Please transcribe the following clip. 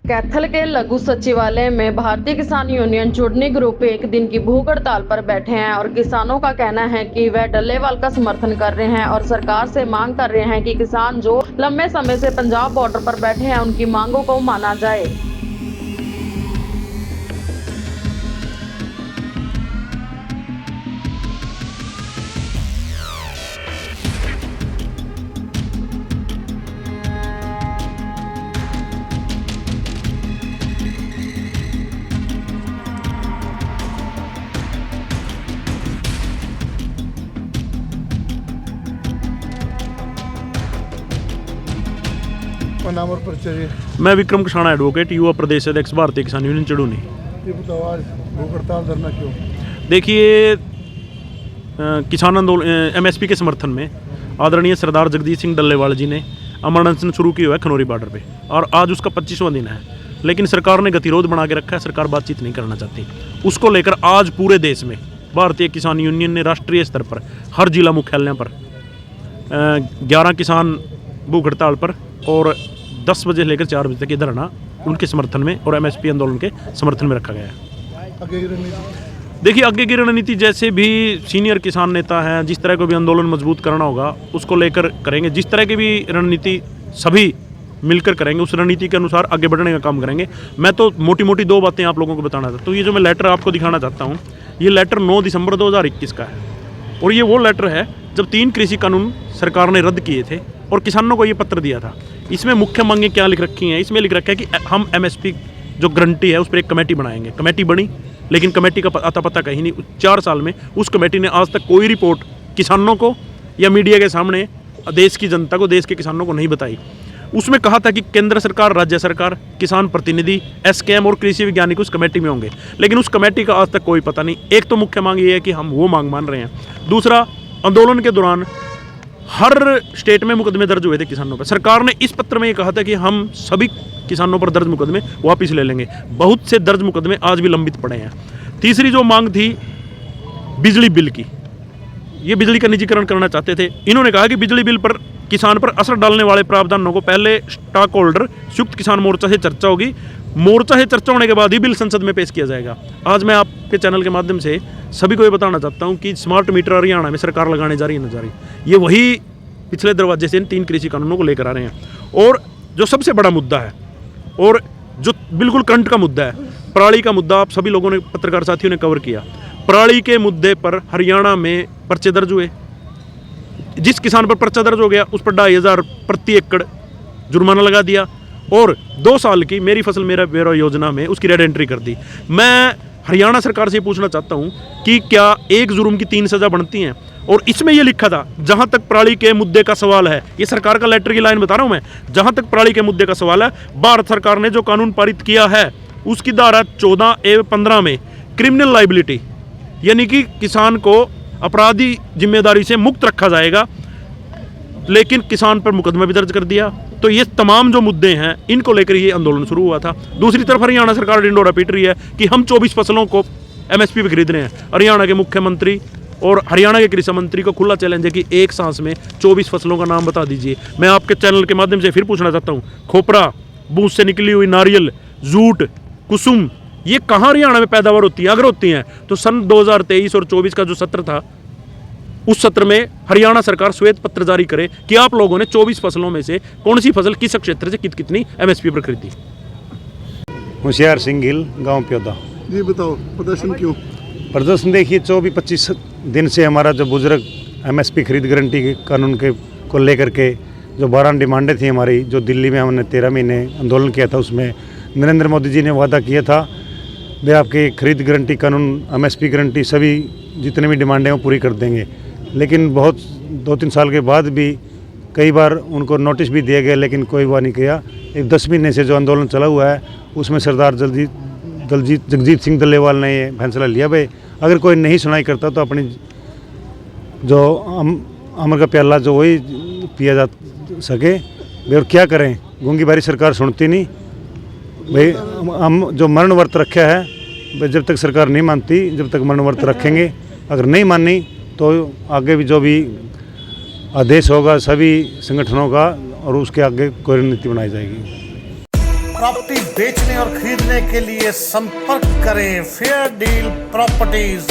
कैथल के लघु सचिवालय में भारतीय किसान यूनियन चुड़नी ग्रुप एक दिन की भूख हड़ताल पर बैठे हैं और किसानों का कहना है कि वह डल्लेवाल का समर्थन कर रहे हैं और सरकार से मांग कर रहे हैं कि किसान जो लंबे समय से पंजाब बॉर्डर पर बैठे हैं उनकी मांगों को माना जाए। नाम और परिचय। मैं विक्रम कशाना एडवोकेट, युवा प्रदेश अध्यक्ष भारतीय किसान यूनियन चुड़नी। ये बताओ आज भूख हड़ताल धरना क्यों? देखिए, किसान आंदोलन एमएसपी के समर्थन में आदरणीय सरदार जगजीत सिंह डल्लेवाल जी ने अमर अनशन शुरू किया है खनौरी बॉर्डर पे, और आज उसका 25वां दिन है। लेकिन सरकार ने गतिरोध बना के रखा है, सरकार बातचीत नहीं करना चाहती। उसको लेकर आज पूरे देश में भारतीय किसान यूनियन ने राष्ट्रीय स्तर पर हर जिला मुख्यालयों पर 11 किसान भूख हड़ताल पर और 10 बजे लेकर 4 बजे तक ये धरना उनके समर्थन में और एमएसपी आंदोलन के समर्थन में रखा गया है। आगे की रणनीति? देखिए, आगे की रणनीति जैसे भी सीनियर किसान नेता हैं, जिस तरह को भी आंदोलन मजबूत करना होगा उसको लेकर करेंगे। जिस तरह की भी रणनीति सभी मिलकर करेंगे, उस रणनीति के अनुसार आगे बढ़ने का काम करेंगे। मैं तो मोटी मोटी 2 बातें आप लोगों को बताना चाहता हूँ। ये जो मैं लेटर आपको दिखाना चाहता हूँ, ये लेटर 9 दिसंबर 2021 का है, और ये वो लेटर है जब 3 कृषि कानून सरकार ने रद्द किए थे और किसानों को ये पत्र दिया था। इसमें मुख्य मांगें क्या लिख रखी हैं? इसमें लिख रखा है कि हम एमएसपी जो गारंटी है उस पर एक कमेटी बनाएंगे। कमेटी बनी, लेकिन कमेटी का अता पता कहीं नहीं। 4 साल में उस कमेटी ने आज तक कोई रिपोर्ट किसानों को या मीडिया के सामने देश की जनता को, देश के किसानों को नहीं बताई। उसमें कहा था कि केंद्र सरकार, राज्य सरकार, किसान प्रतिनिधि, एसकेएम और कृषि वैज्ञानिक उस कमेटी में होंगे, लेकिन उस कमेटी का आज तक कोई पता नहीं। एक तो मुख्य मांग ये है कि हम वो मांग मान रहे हैं। दूसरा, आंदोलन के दौरान हर स्टेट में मुकदमे दर्ज हुए थे किसानों पर। सरकार ने इस पत्र में ये कहा था कि हम सभी किसानों पर दर्ज मुकदमे वापस ले लेंगे। बहुत से दर्ज मुकदमे आज भी लंबित पड़े हैं। तीसरी जो मांग थी बिजली बिल की, ये बिजली का निजीकरण करना चाहते थे। इन्होंने कहा कि बिजली बिल पर किसान पर असर डालने वाले प्रावधानों को पहले स्टॉक होल्डर संयुक्त किसान मोर्चा से चर्चा होगी, मोर्चा से चर्चा होने के बाद ही बिल संसद में पेश किया जाएगा। आज मैं आपके चैनल के माध्यम से सभी को ये बताना चाहता हूँ कि स्मार्ट मीटर हरियाणा में सरकार लगाने जा रही है, न जा रही, ये वही पिछले दरवाजे से इन 3 कृषि कानूनों को लेकर आ रहे हैं। और जो सबसे बड़ा मुद्दा है और जो बिल्कुल करंट का मुद्दा है, पराली का मुद्दा, आप सभी लोगों ने, पत्रकार साथियों ने कवर किया। पराली के मुद्दे पर हरियाणा में पर्चे दर्ज हुए। जिस किसान पर पर्चा दर्ज हो गया उस पर 2500 प्रति एकड़ जुर्माना लगा दिया और 2 साल की मेरी फसल मेरा ब्यौरा योजना में उसकी रेड एंट्री कर दी। मैं हरियाणा सरकार से पूछना चाहता हूं कि क्या एक जुर्म की 3 सज़ा बनती हैं? और इसमें यह लिखा था, जहां तक पराली के मुद्दे का सवाल है, ये सरकार का लेटर की लाइन बता रहा हूं मैं, जहां तक पराली के मुद्दे का सवाल है, भारत सरकार ने जो कानून पारित किया है उसकी धारा 14 एवं 15 में क्रिमिनल लाइबिलिटी, यानी कि किसान को अपराधी जिम्मेदारी से मुक्त रखा जाएगा, लेकिन किसान पर मुकदमा भी दर्ज कर दिया। तो ये तमाम जो मुद्दे हैं इनको लेकर ये आंदोलन शुरू हुआ था। दूसरी तरफ हरियाणा सरकार डिंडोरा पीट रही है कि हम 24 फसलों को एमएसपी पे खरीद रहे हैं। हरियाणा के मुख्यमंत्री और हरियाणा के कृषि मंत्री को खुला चैलेंज है कि एक सांस में 24 फसलों का नाम बता दीजिए। मैं आपके चैनल के माध्यम से फिर पूछना चाहता हूँ, खोपरा, बूंद से निकली हुई नारियल, जूट, कुसुम, ये कहाँ हरियाणा में पैदावार होती है? अगर होती हैं तो सन 2023 और 24 का जो सत्र था, उस सत्र में हरियाणा सरकार श्वेत पत्र जारी करे कि आप लोगों ने 24 फसलों में से कौन सी फसल किस क्षेत्र से कितनी एमएसपी पर खरीदी। होशियार सिंह गिल, गाँव प्योदा। जी बताओ, प्रदर्शन क्यों? प्रदर्शन देखिए, 24-25 दिन से हमारा जो बुजुर्ग एमएसपी खरीद गारंटी के कानून के को लेकर के जो 12 डिमांडें थी हमारी, जो दिल्ली में हमने 13 महीने आंदोलन किया था, उसमें नरेंद्र मोदी जी ने वादा किया था वे आपके खरीद गारंटी कानून, एमएसपी गारंटी, सभी जितने भी डिमांडें वो पूरी कर देंगे। लेकिन बहुत 2-3 साल के बाद भी कई बार उनको नोटिस भी दिया गया, लेकिन कोई वाह नहीं किया। एक 10 महीने से जो आंदोलन चला हुआ है उसमें सरदार जगजीत सिंह डल्लेवाल ने ये फैसला लिया भाई अगर कोई नहीं सुनाई करता तो अपनी जो अमर का प्याला जो वही पिया जा सके भाई। और क्या करें, गूंगी बारी सरकार सुनती नहीं भाई। हम जो मरण व्रत रखा है भाई, जब तक सरकार नहीं मानती, जब तक मरण व्रत रखेंगे। अगर नहीं मानी तो आगे भी जो भी आदेश होगा सभी संगठनों का, और उसके आगे कोई रणनीति बनाई जाएगी। प्रॉपर्टी बेचने और खरीदने के लिए संपर्क करें फेयर डील प्रॉपर्टीज।